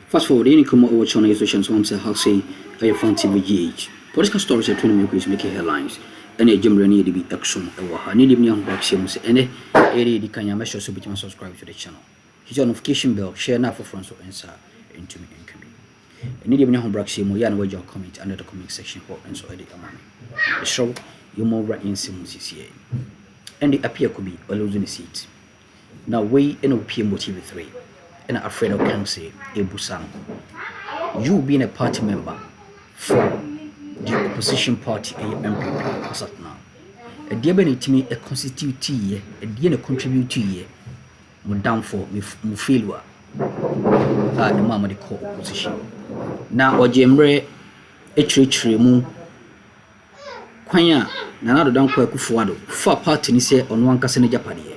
Fast forward, any come over channel associations one say how say a FunnTV GH. Political stories are trying to make headlines. And a gym need to be action. I need to be on box here. And a can you make sure to subscribe to the channel. Hit your notification bell, share now for friends to answer into me and me. And need to be on box here. You know your comment under the comment section for answer edit among the show. You more right in Simmons and the appear could be a losing the seat. Now we in OP motive 3. And afraid of can say a busan. You being a party member for the opposition party NPP as at now. A dear Benny to me a constitute year, a dear contribute to year. We're down for failure. The mama the core opposition. Now or Jemre a tree moon. Quanya, Nanado down Kwakufuado, for party ni say on one casino Japadi.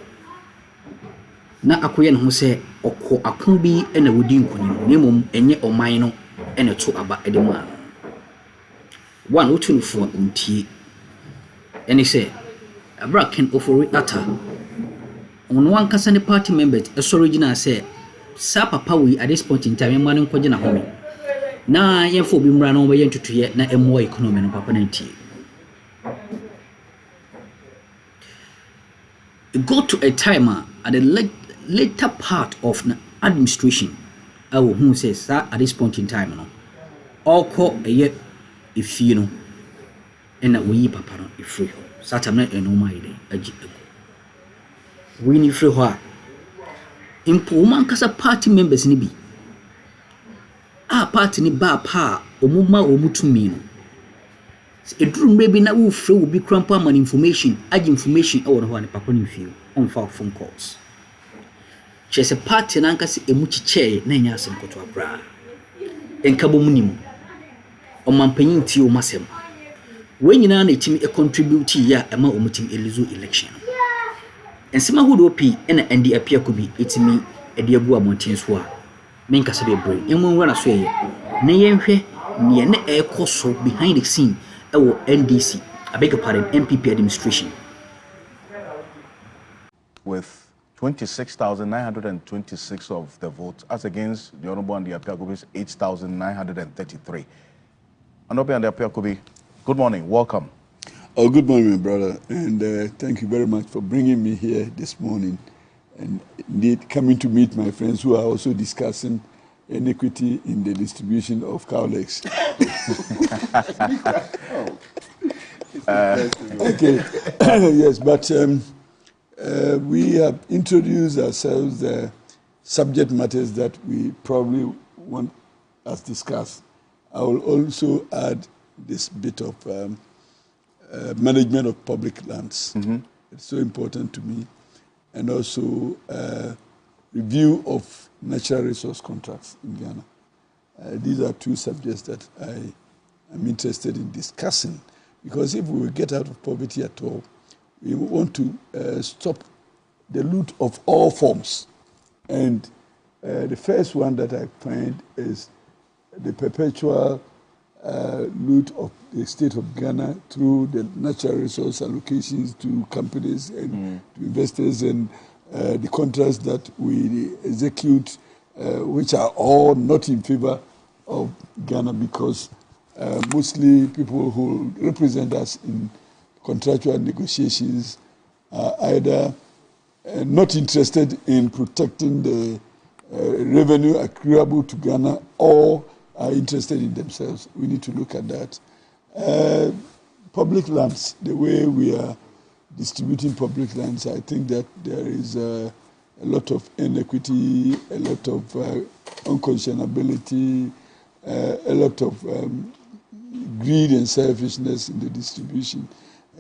Na akoye no se okọ akon bi na wodi nkonim nemom enye oman no ene to aba edemu a one otunfo ontie ene se abraken ofori ata ono wan kasa ne party members e original say sa papa we at this point in time man nkoje na homi na yefo bi mra na obaye ntutuye na emo economy no papa na ntie. It got to a time at the later part of the administration, I will who says that at this point in time, no, all call a year if you know, and that we papa if free. Saturday and no my day, a jig ago. We need free her. In Puman Casa party members ni be. Our party ni ba pa, or mumma or mutumino. A room maybe now will free will be crampa man information, add information over one papa in few on phone calls. Chese party na nkasi emuchi che na nya asem koto abra enkabo munim o mampanyin ti o masem we nyina na etimi e contribute ya ema o mutim elizo election ensema hodo pi na ndi apia ko bi etimi e de agu amonten so a men kasa be bre emu nwara so ye na yenhwe ne na e koso behind the scene e wo NDC I beg your pardon NPP administration with 26,926 of the votes, as against the Honorable and the Apiakobi's 8,933. Honorable and the Apiakobi, good morning, welcome. Oh, good morning, my brother, and thank you very much for bringing me here this morning, and indeed coming to meet my friends who are also discussing inequity in the distribution of cow legs. Okay, yes, but we have introduced ourselves the subject matters that we probably want us discuss. I will also add this bit of management of public lands. It's so important to me. And also review of natural resource contracts in Ghana. These are two subjects that I am interested in discussing, because if we will get out of poverty at all, we want to stop the loot of all forms. And the first one that I find is the perpetual loot of the state of Ghana through the natural resource allocations to companies and to investors, and the contracts that we execute, which are all not in favor of Ghana, because mostly people who represent us in contractual negotiations are either not interested in protecting the revenue accruable to Ghana, or are interested in themselves. We need to look at that. Public lands, the way we are distributing public lands, I think that there is a lot of inequity, a lot of unconscionability, a lot of greed and selfishness in the distribution,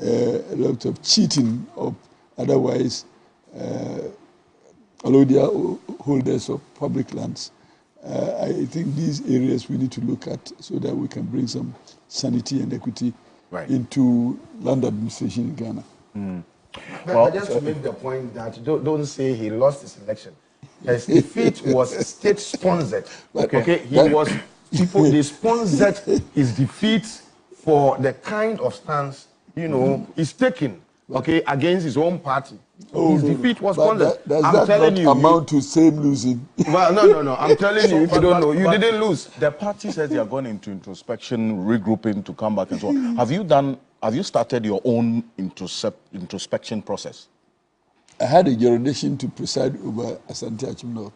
a lot of cheating of otherwise allodial holders of public lands. I think these areas we need to look at so that we can bring some sanity and equity into land administration in Ghana. But just to make the point that don't say he lost his election. His defeat was state-sponsored. Okay, they sponsored his defeat for the kind of stance, he's taking okay, against his own party. Oh, His defeat was sponsored. Does I'm that telling not you. amount to same losing? Well, no. I'm telling you, if you don't know, you didn't lose. The party says they are going into introspection, regrouping to come back and so on. Have you started your own introspection process? I had a jurisdiction to preside over Asante Achim North.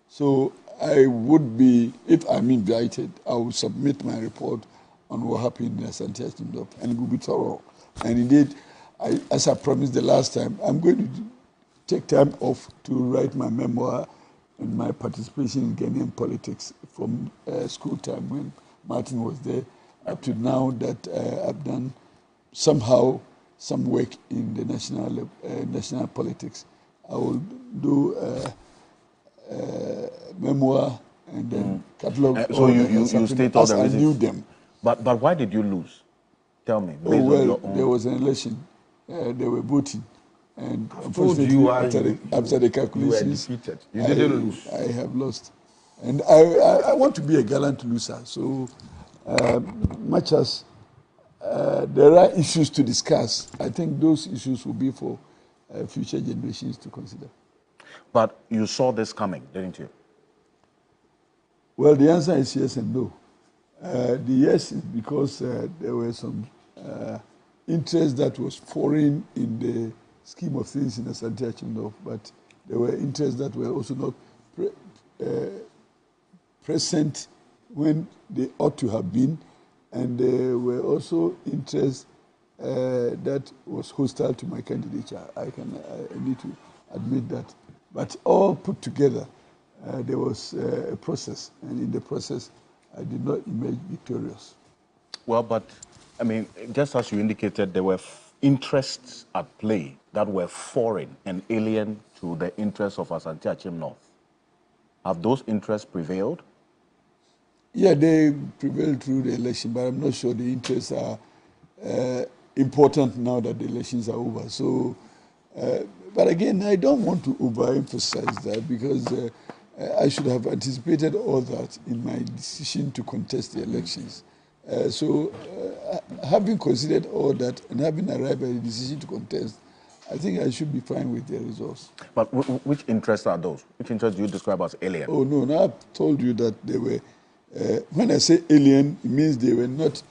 So I would be, if I'm invited, I will submit my report on what happened in Asante Achim North, and it will be thorough. And indeed, as I promised the last time, I'm going to take time off to write my memoir and my participation in Ghanaian politics from school time when Martin was there up to now that I've done somehow some work in the national politics. I will do memoir and then catalog. So you state all the reasons. I knew them. But why did you lose? Tell me. Oh, well, there was an election. They were voting. And unfortunately, after the calculations, you were defeated. You didn't lose. I have lost. And I want to be a gallant loser. So much as there are issues to discuss, I think those issues will be for future generations to consider. But you saw this coming, didn't you? Well, the answer is yes and no. The yes is because there were some interest that was foreign in the scheme of things in Asante Achim North, but there were interests that were also not present when they ought to have been, and there were also interests that was hostile to my candidature. I need to admit that. But all put together, there was a process, and in the process, I did not emerge victorious. Well, but, I mean, just as you indicated, there were interests at play that were foreign and alien to the interests of Asante Achim North. Have those interests prevailed? Yeah, they prevailed through the election, but I'm not sure the interests are important now that the elections are over. So, but again, I don't want to overemphasize that because I should have anticipated all that in my decision to contest the elections. Having considered all that and having arrived at a decision to contest, I think I should be fine with the results. But which interests are those? Which interests do you describe as alien? Oh, no, now I've told you that they were, when I say alien, it means they were not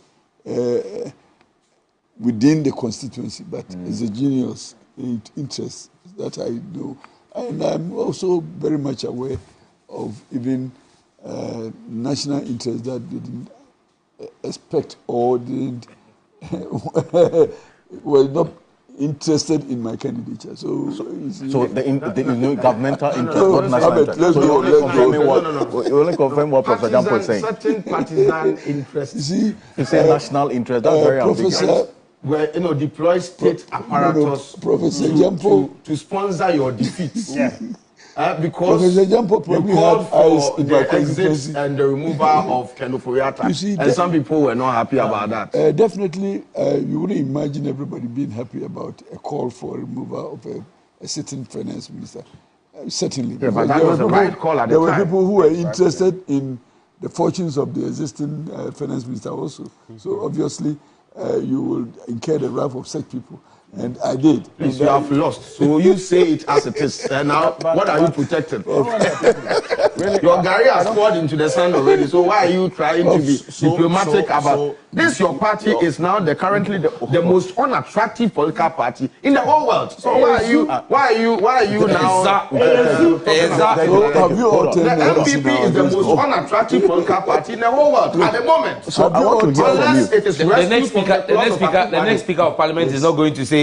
within the constituency, but exogenous interests that I know. And I'm also very much aware of even national interests that didn't expect or didn't were not interested in my candidature. So the governmental interest, not national interest. Let's go. You only confirm what Professor Jampo is saying. Certain partisan interests. You say national interest. That's very ambiguous. Where deploy state apparatus to sponsor your defeats. Yeah. Because Professor Jampo probably called had for the exit and the removal of Kenuforiata. And some people were not happy about that. Definitely, you wouldn't imagine everybody being happy about a call for removal of a sitting finance minister. Certainly. Yeah, but that was a right call at the time. There were people who were interested in the fortunes of the existing finance minister also. So obviously, you will incur the wrath of such people. And I did. Please, you have lost. So you say it as it is. And now, what are you protecting? Really? Your Gary has poured into the sand already. So why are you trying to be diplomatic about this? Your party is now currently the most unattractive political party in the whole world. So why are you now? Have you all the NPP is the most unattractive political party in the whole world at the moment. So I want to hear from you. The next speaker of parliament is not going to say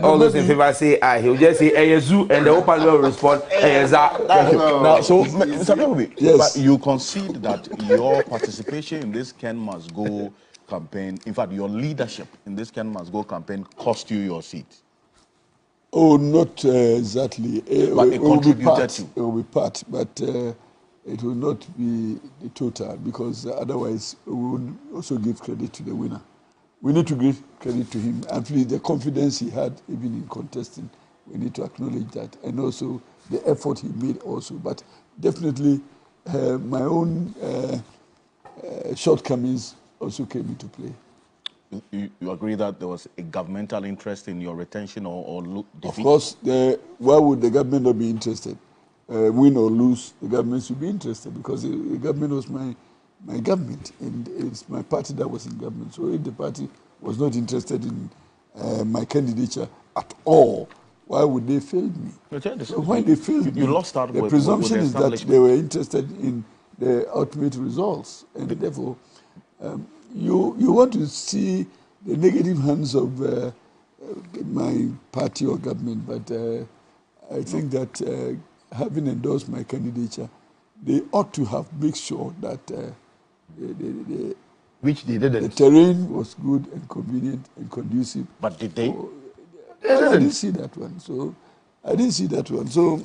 all those in favor say aye. He'll just say Eyezu, and the whole parliament will respond Eyeza. Now, so Mr. Bebobi, yes, but you concede that your participation in this Ken Must Go campaign, in fact, your leadership in this Ken Must Go campaign cost you your seat. Oh, not exactly. But it contributed to. It will be part, but it will not be the total because otherwise we would also give credit to the winner. We need to give credit to him and please the confidence he had even in contesting. We need to acknowledge that and also the effort he made also. But definitely my own shortcomings also came into play. You agree that there was a governmental interest in your retention or defeat? Of course, why would the government not be interested? Win or lose, the government should be interested because the government was my government and it's my party that was in government. So if the party was not interested in my candidature at all, why would they fail me? So when they failed me, lost out the presumption is that they were interested in the ultimate results. And therefore, you want to see the negative hands of my party or government, but I think that having endorsed my candidature, they ought to have made sure that Which they didn't. the terrain was good and convenient and conducive. But did they? I didn't see that one. So I didn't see that one. So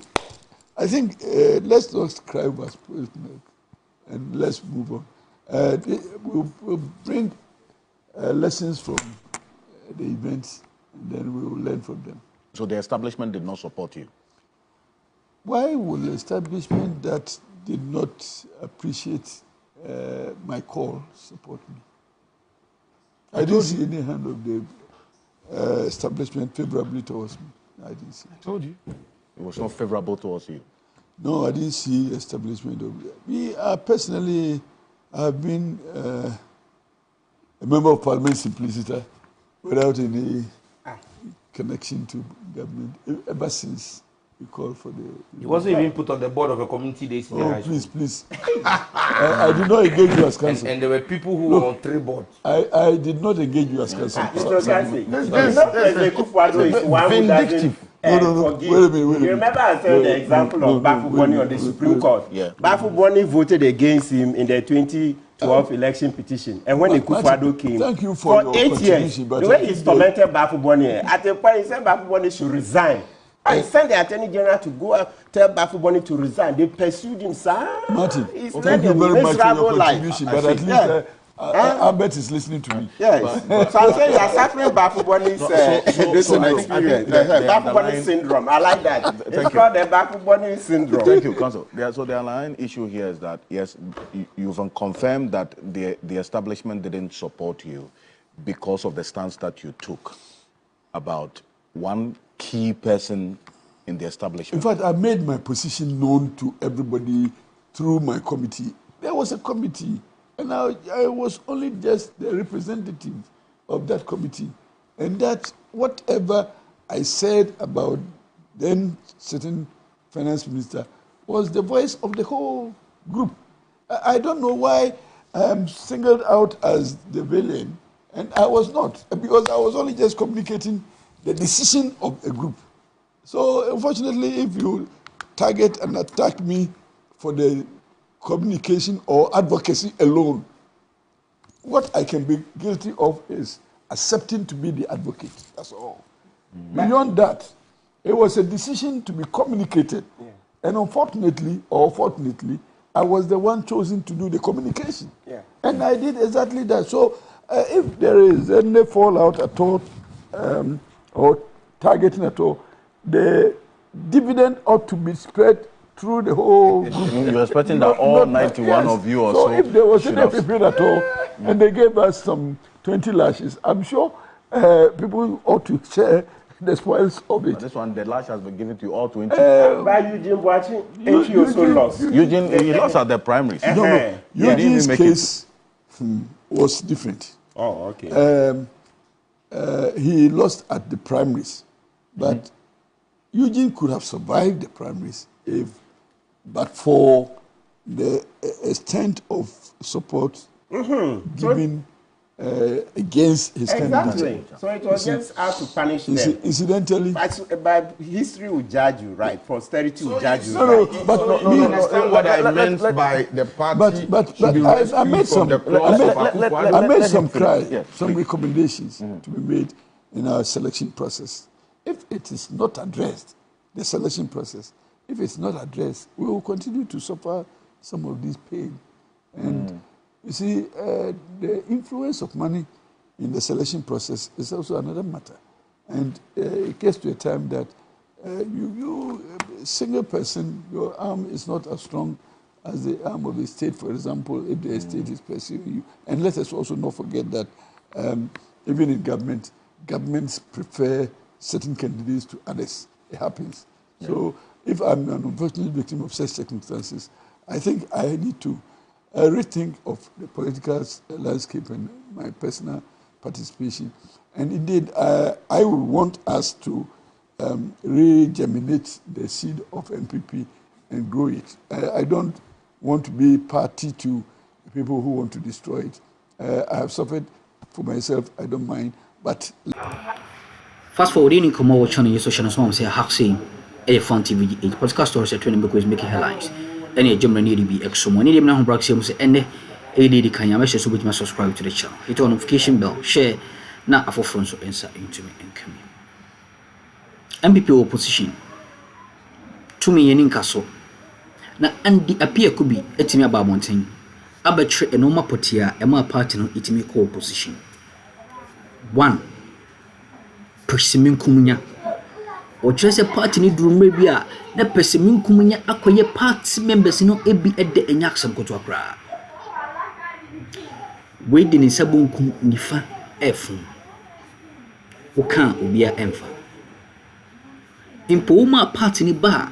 I think let's not cry about spoiled milk and let's move on. We'll bring lessons from the events and then we will learn from them. So the establishment did not support you? Why would the establishment that did not appreciate my call support me? I didn't see any hand of the establishment favorably towards me. I didn't see. I told you. It was not favorable towards you? No, I didn't see establishment of me. Personally, I've been a member of parliament simpliciter without any connection to government ever since we called for the... He wasn't even put on the board of a community days in the high school. Please. I did not engage you as counsel. And there were people who were on 3 boards. I did not engage you as counsel. Vindictive. No. Wait a minute. You remember I said the example of Bafu Boni on the Supreme Court? Yeah. Bafu Boni voted against him in the 2012 election petition. And when the Kufuado came, thank you for your 8 years, the way he tormented Bafu Boni, at the point he said Bafu Boni should resign. I sent the Attorney General to go tell Bafu Boni to resign. They pursued him, sir. Martin, He's thank you very much for your contribution, but at least Albert is listening to me. Yes. So I'm saying you are suffering Bafu Boni's experience. Bafu Boni syndrome. I like that. It's called the Bafu Boni syndrome. Thank you, Counsel. So the underlying issue here is that, yes, you've confirmed that the establishment didn't support you because of the stance that you took about one key person in the establishment. In fact, I made my position known to everybody through my committee. There was a committee, and I was only just the representative of that committee. And that whatever I said about then certain finance minister was the voice of the whole group. I don't know why I'm singled out as the villain, and I was not, because I was only just communicating the decision of a group. So unfortunately, if you target and attack me for the communication or advocacy alone, what I can be guilty of is accepting to be the advocate. That's all. Beyond that, it was a decision to be communicated. Yeah. And unfortunately, or fortunately, I was the one chosen to do the communication. Yeah. And I did exactly that. So if there is any fallout at all, or targeting at all, the dividend ought to be spread through the whole group. You're expecting that all 91 of you or so. So if there was any people at all, and they gave us some 20 lashes, I'm sure people ought to share the spoils of it. This one, the lash has been given to you all 20. By Eugene watching, he also lost. Eugene, he lost at the primaries. No. Eugene's case was different. Oh, okay. He lost at the primaries, but Eugene could have survived the primaries but for the extent of support given against his candidate. So it was just out to punish them. Incidentally, but history will judge you, right? Posterity will judge you. You understand what I meant by the party. But I made some recommendations to be made in our selection process. If it is not addressed, the selection process, if it's not addressed, we will continue to suffer some of this pain. And you see, the influence of money in the selection process is also another matter. And it gets to a time that you a single person, your arm is not as strong as the arm of the state, for example, if the state is pursuing you. And let us also not forget that even in government, governments prefer certain candidates to others. It happens. Yeah. So if I'm an unfortunate victim of such circumstances, I think I need to rethink of the political landscape and my personal participation. And indeed, I would want us to regerminate the seed of NPP and grow it. I don't want to be party to people who want to destroy it. I have suffered for myself, I don't mind, but... Fast forward, in come over channel, social and say, Haxi, a FunnTV GH, podcast stories at 20 because making headlines. Any German need to be extra money, now Braxium say, and AD can you message with my subscribe to the channel. Hit on notification bell, share, now for friends to answer into me and come in. NPP opposition. To me, in castle. Now, and the appear could be etimi about one thing. Abetre and Oma Potia, and my partner, itimi co opposition. 1. Persimmon Kumunya. Or just a party need room maybe a na Persimmon Kumunya acquire party members no ebi at the Enyaxam Kotuakra. Waiting in Sabunkum Nifa Efun. Okan Ubia Enfa. In Poma party ni bar.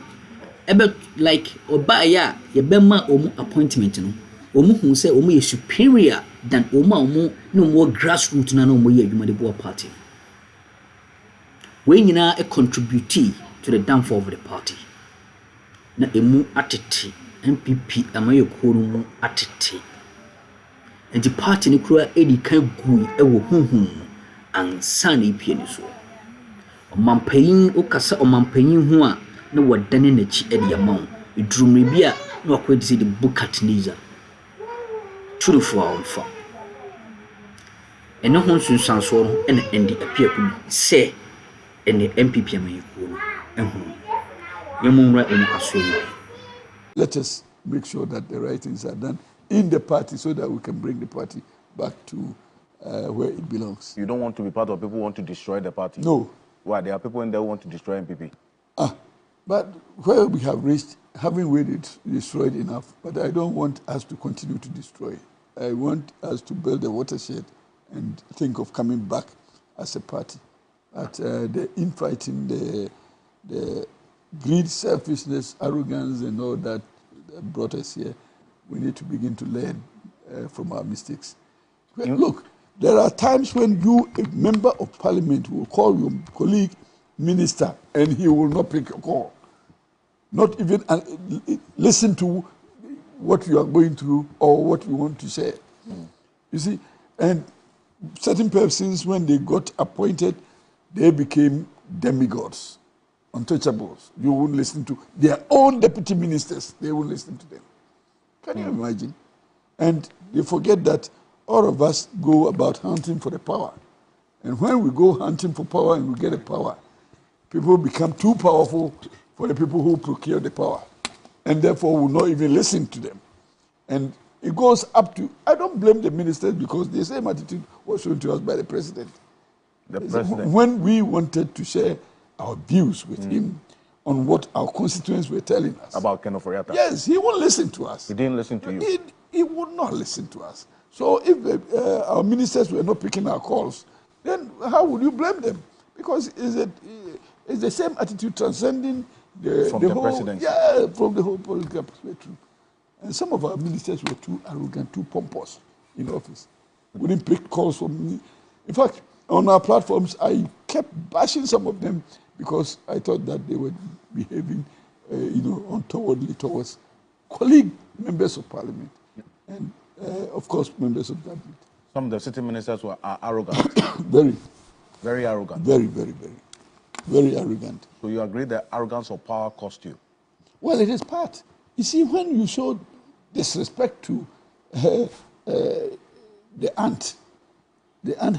Ebe like Obaya, ye bema omu appointment no. Omu who say omu is superior than omu no more grassroots na no more ye Jumadiboa party. We nyina a contributee to the downfall of the party. Na emu atete NPP amaye kono mu atete. And the party ni kura edi kan gui ewo hunhun ansa na ipie ni so. Omampanyin okasa omampanyin ho a na wadane na chi edi amon. Idrumre bia na wakwedi se the bukat niza. Truthful onfa. Eno ho sunsanso no ena endi apia ku se and the NPP let us make sure that the right things are done in the party so that we can bring the party back to where it belongs. You don't want to be part of people who want to destroy the party? No. Why? There are people in there who want to destroy NPP. But where we have reached, having waited, destroyed enough, but I don't want us to continue to destroy. I want us to build a watershed and think of coming back as a party. At the infighting, the greed, selfishness, arrogance, and all that brought us here, we need to begin to learn from our mistakes. Look, there are times when you, a member of parliament, will call your colleague minister, and he will not pick a call. Not even listen to what you are going through or what you want to say. You see, and certain persons, when they got appointed, they became demigods, untouchables. You won't listen to their own deputy ministers. They won't listen to them. Can you imagine? And they forget that all of us go about hunting for the power. And when we go hunting for power and we get the power, people become too powerful for the people who procure the power. And therefore will not even listen to them. And it goes up to, I don't blame the ministers because the same attitude was shown to us by the president. When we wanted to share our views with him on what our constituents were telling us. About Ken Oforiatta? Yes, he won't listen to us. He didn't listen to you? He would not listen to us. So if our ministers were not picking our calls, then how would you blame them? Because it's the same attitude transcending the whole presidency. Yeah, from the whole political perspective. And some of our ministers were too arrogant, too pompous in office. Wouldn't pick calls from me. In fact, on our platforms, I kept bashing some of them because I thought that they were behaving, untowardly towards colleague members of parliament and, of course, members of government. Some of the city ministers were arrogant. Very. Very arrogant. Very, very, very. Very arrogant. So you agree that arrogance of power cost you? Well, it is part. You see, when you show disrespect to the ant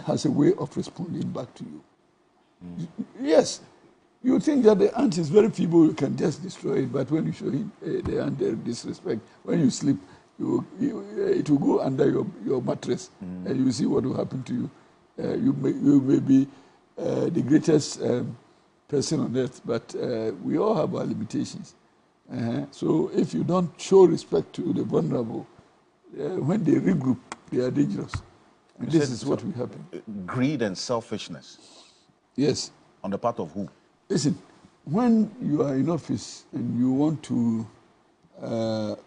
has a way of responding back to you. Yes, you think that the ant is very feeble, you can just destroy it, but when you show him the ant disrespect, when you sleep, it will go under your mattress, and you see what will happen to you. You may be the greatest person on earth, but we all have our limitations. So if you don't show respect to the vulnerable, when they regroup, they are dangerous. And this is what will happen. Greed and selfishness. Yes. On the part of who? Listen, when you are in office and you want to,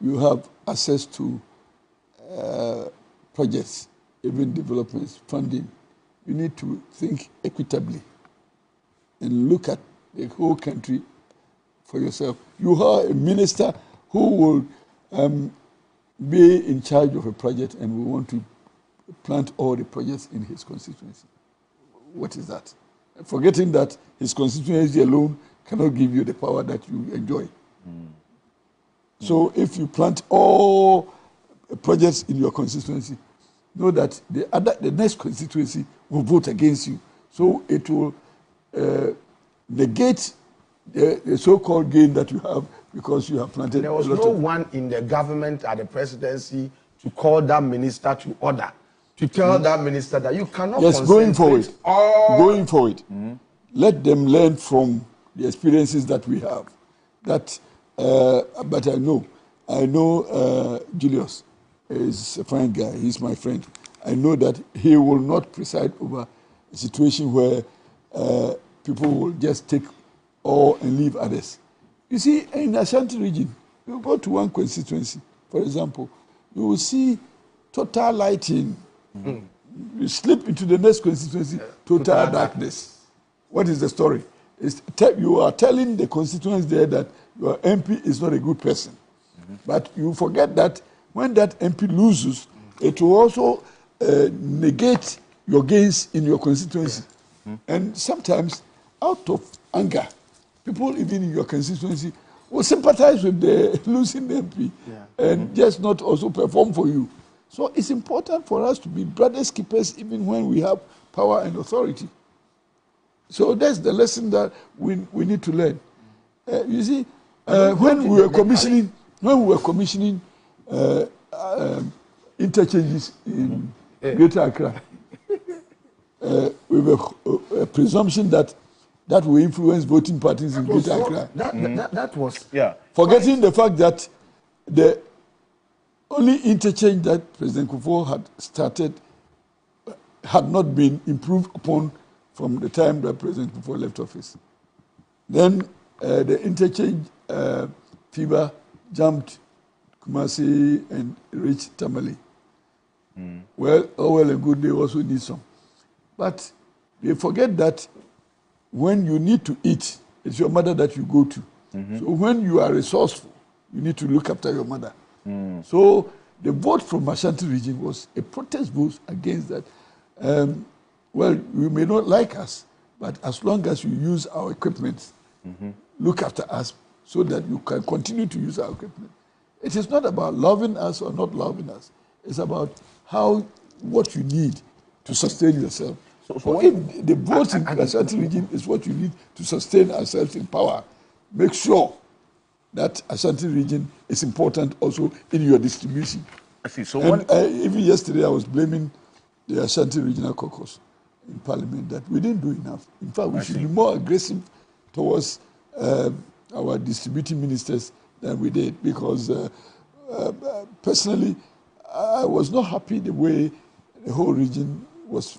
you have access to projects, even developments, funding, you need to think equitably and look at the whole country for yourself. You have a minister who will be in charge of a project and will want to plant all the projects in his constituency. What is that? Forgetting that his constituency alone cannot give you the power that you enjoy. So if you plant all projects in your constituency, know that the next constituency will vote against you. So it will negate the so-called gain that you have because you have planted. There was no one in the government at the presidency to call that minister to order, to tell that minister that you cannot. Yes, going forward. Going forward. Let them learn from the experiences that we have. That, but I know Julius is a fine guy. He's my friend. I know that he will not preside over a situation where people will just take all and leave others. You see, in Ashanti region, you go to one constituency, for example, you will see total lighting. You slip into the next constituency, total darkness. What is the story? You are telling the constituents there that your MP is not a good person. But you forget that when that MP loses, it will also negate your gains in your constituency. And sometimes, out of anger, people even in your constituency will sympathize with the losing MP and just not also perform for you. So it's important for us to be brothers keepers even when we have power and authority. So that's the lesson that we need to learn. You see, when we were commissioning interchanges in Greater Accra, with a presumption that will influence voting patterns in Greater Accra. That was forgetting the fact that the only interchange that President Kufuor had started had not been improved upon from the time that President Kufuor left office. Then the interchange FIBA jumped Kumasi and reached Tamale. Well, all and good, they also need some. But they forget that when you need to eat, it's your mother that you go to. So when you are resourceful, you need to look after your mother. So the vote from Ashanti region was a protest vote against that. Well, you may not like us, but as long as you use our equipment, look after us so that you can continue to use our equipment. It is not about loving us or not loving us. It's about what you need to sustain yourself. So if the votes in the Ashanti region is what you need to sustain ourselves in power, make sure that Ashanti region is important also in your distribution. I see. So even yesterday I was blaming the Ashanti Regional Caucus in Parliament that we didn't do enough. In fact, we should be more aggressive towards our distributing ministers than we did, because personally, I was not happy the way the whole region was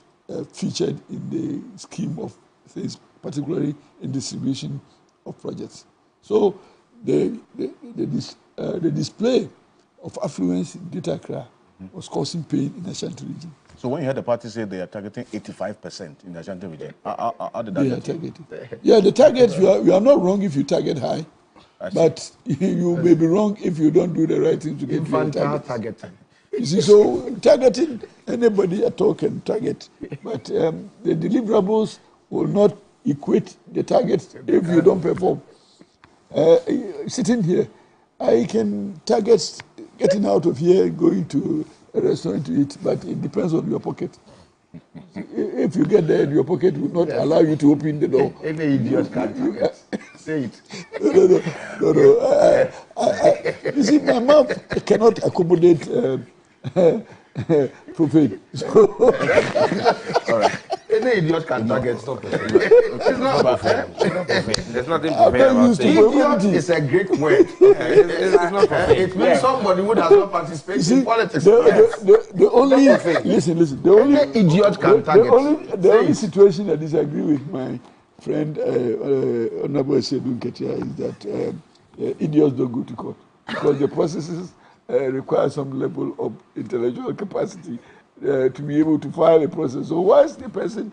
featured in the scheme of things, particularly in distribution of projects. So the display of affluence in Greater Accra was causing pain in the Ashanti region. So when you heard the party say they are targeting 85% in the Ashanti region, how did that they are targeting? Yeah, the target, you are not wrong if you target high, but you may be wrong if you don't do the right thing to get your target. You see, so targeting anybody at all can target, but the deliverables will not equate the target if you don't perform. Sitting here, I can target getting out of here, going to a restaurant to eat, but it depends on your pocket. If you get there, your pocket will not allow you to open the door. Any idiot can target. Say it. No. You see, my mouth cannot accommodate profane. So, all right. any idiot can target. Stop it. It's not profane. There's nothing profane about it. Idiot is a great word. It's not profane. It means somebody who does not participate in politics. The only listen. The only idiot can target. The only situation I disagree with my friend Honorable Sedun Ketia is that idiots don't go to court because the processes require some level of intellectual capacity to be able to file a process. So once the person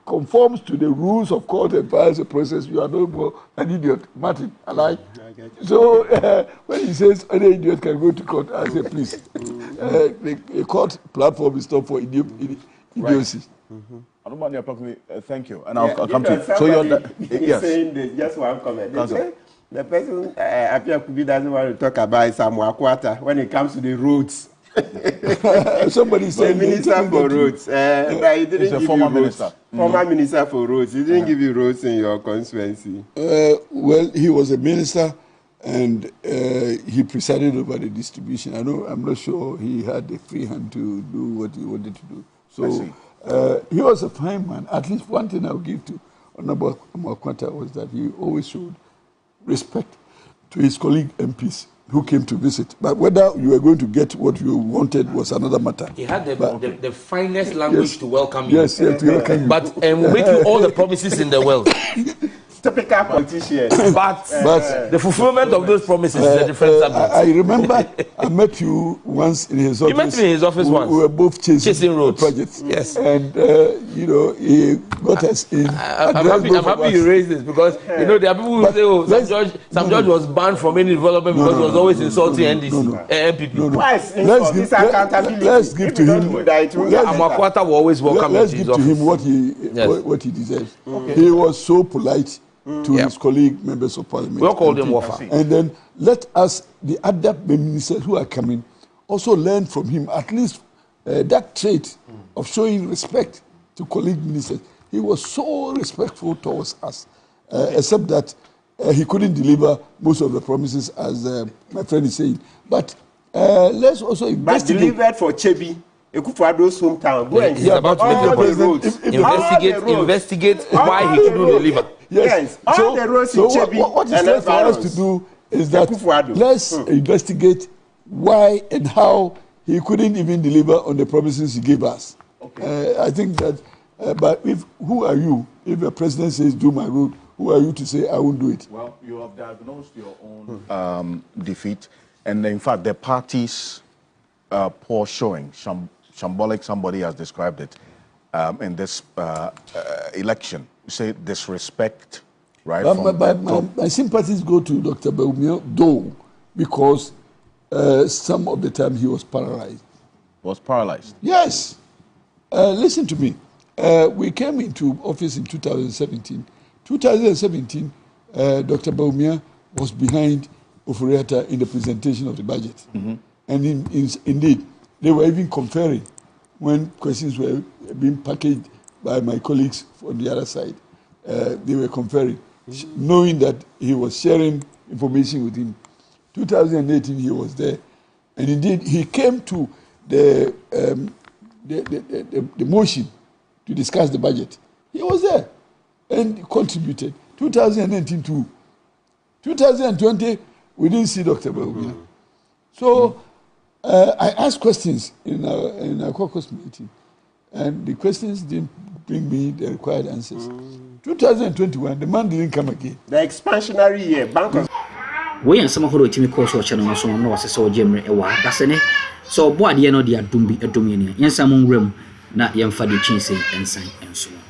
conforms to the rules of court and files a process, you are no more an idiot. Martin, alright? So when he says any idiot can go to court, I say please. The court platform is not for idiocy. Thank you. And I'll come to you. So you're saying this, just one comment. They say the person Apia Kubi doesn't want to talk about Samuel Kwata when it comes to the roads. Somebody said minister for roads. But he didn't He's a give former you roads. minister. Former minister for roads. He didn't give you roads in your constituency. Well, he was a minister and he presided over the distribution. I'm not sure he had a free hand to do what he wanted to do. So he was a fine man. At least one thing I'll give to Honorable Kwata was that he always showed respect to his colleague MPs who came to visit. But whether you were going to get what you wanted was another matter. He had the finest language to welcome you. Yes, to welcome you. But will make you all the promises in the world. Typical politician. But the fulfillment of those promises is a different subject. I remember I met you once in his office. You met me in his office once. We were both chasing roads. Projects. Yes. And, he got us in. I'm happy you raised this because, there are people who say, Sam George was banned from any development because he was always insulting NPP. Let's give to him. Amakwata will always welcome him. Let's give to him what he deserves. He was so polite to his colleague members of parliament. We all called him Wafa. And then let us, the other ministers who are coming, also learn from him at least that trait of showing respect to colleague ministers. He was so respectful towards us, except that he couldn't deliver most of the promises, as my friend is saying. But let's also investigate. But delivered for Chebi. Ekufuado's hometown. Go and about to make the president investigate why he couldn't deliver. Yes. All the roads in Chebi. What is left for us to do is that let's investigate why and how he couldn't even deliver on the promises he gave us. Okay. I think that, but who are you? If the president says do my road, who are you to say I won't do it? Well, you have diagnosed your own defeat, and in fact, the party's poor showing, shambolic, somebody has described it, in this election. You say disrespect, right? My sympathies go to Dr. Baumia, though, because some of the time he was paralyzed. Was paralyzed? Yes. Listen to me. We came into office in 2017. 2017, Dr. Baumia was behind Ofuriatta in the presentation of the budget. Mm-hmm. And indeed, they were even conferring when questions were being packaged by my colleagues on the other side. They were conferring, knowing that he was sharing information with him. 2018, he was there. And indeed, he came to the motion to discuss the budget. He was there and contributed. 2019 too. 2020, we didn't see Dr. Baumia. So I asked questions in our caucus meeting, and the questions didn't bring me the required answers. 2021, the man didn't come again. The expansionary year, bankers. We and some of the team course or channel so no was so Jemre Dasene. So boy, the end of the Adumbi a dominion. Yes, I'm on room, not young Fadi Chinsey and sign and so on.